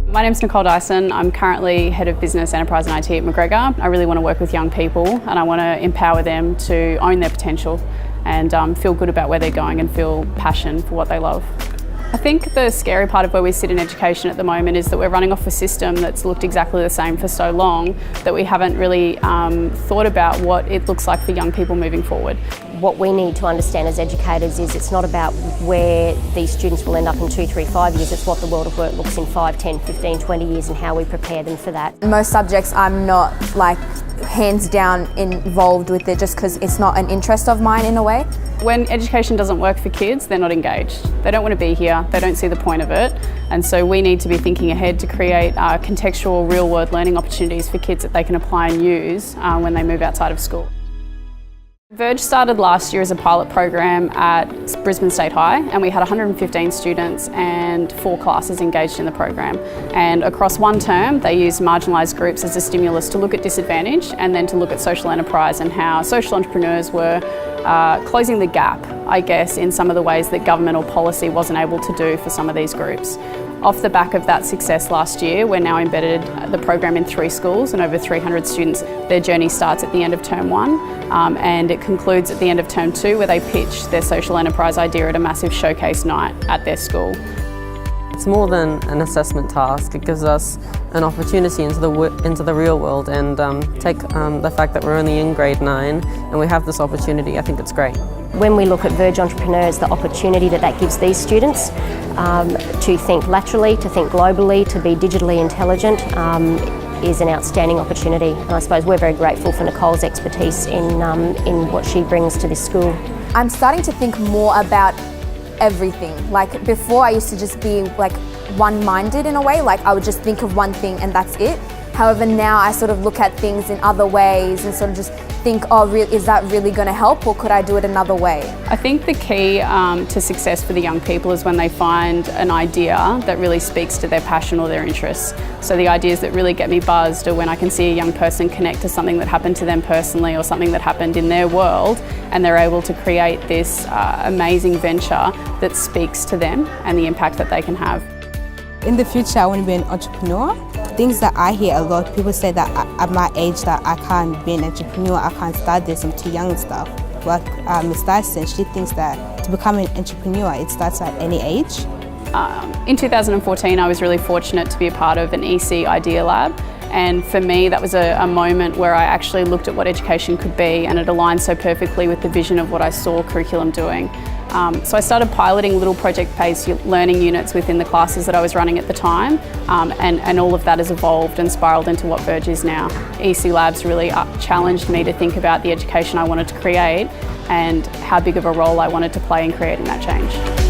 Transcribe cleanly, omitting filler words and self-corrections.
My name's Nicole Dyson. I'm currently Head of Business, Enterprise and IT at McGregor. I really want to work with young people and I want to empower them to own their potential and feel good about where they're going and feel passion for what they love. I think the scary part of where we sit in education at the moment is that we're running off a system that's looked exactly the same for so long that we haven't really thought about what it looks like for young people moving forward. What we need to understand as educators is it's not about where these students will end up in 2, 3, 5 years, it's what the world of work looks in 5, 10, 15, 20 years and how we prepare them for that. Most subjects I'm not hands down involved with it just because it's not an interest of mine in a way. When education doesn't work for kids, they're not engaged. They don't want to be here, they don't see the point of it, and so we need to be thinking ahead to create contextual real-world learning opportunities for kids that they can apply and use when they move outside of school. Verge started last year as a pilot program at Brisbane State High, and we had 115 students and 4 classes engaged in the program. And across one term they used marginalised groups as a stimulus to look at disadvantage and then to look at social enterprise and how social entrepreneurs were closing the gap, I guess, in some of the ways that government or policy wasn't able to do for some of these groups. Off the back of that success last year, we're now embedded the program in 3 schools and over 300 students. Their journey starts at the end of term 1 and it concludes at the end of term 2 where they pitch their social enterprise idea at a massive showcase night at their school. It's more than an assessment task. It gives us an opportunity into the real world and take the fact that we're only in grade 9 and we have this opportunity. I think it's great. When we look at Verge Entrepreneurs, the opportunity that gives these students to think laterally, to think globally, to be digitally intelligent is an outstanding opportunity. And I suppose we're very grateful for Nicole's expertise in what she brings to this school. I'm starting to think more about everything. Like before I used to just be one-minded in a way, I would just think of one thing and that's it. However, now I sort of look at things in other ways and sort of just think, oh, is that really going to help or could I do it another way? I think the key to success for the young people is when they find an idea that really speaks to their passion or their interests. So the ideas that really get me buzzed are when I can see a young person connect to something that happened to them personally or something that happened in their world and they're able to create this amazing venture that speaks to them and the impact that they can have. In the future, I want to be an entrepreneur. Things that I hear a lot, people say that at my age that I can't be an entrepreneur, I can't start this, I'm too young and stuff. But Ms. Dyson, she thinks that to become an entrepreneur, it starts at any age. In 2014, I was really fortunate to be a part of an EC Idea Lab. And for me, that was a moment where I actually looked at what education could be and it aligned so perfectly with the vision of what I saw curriculum doing. So I started piloting little project-based learning units within the classes that I was running at the time and all of that has evolved and spiralled into what Verge is now. EC Labs really challenged me to think about the education I wanted to create and how big of a role I wanted to play in creating that change.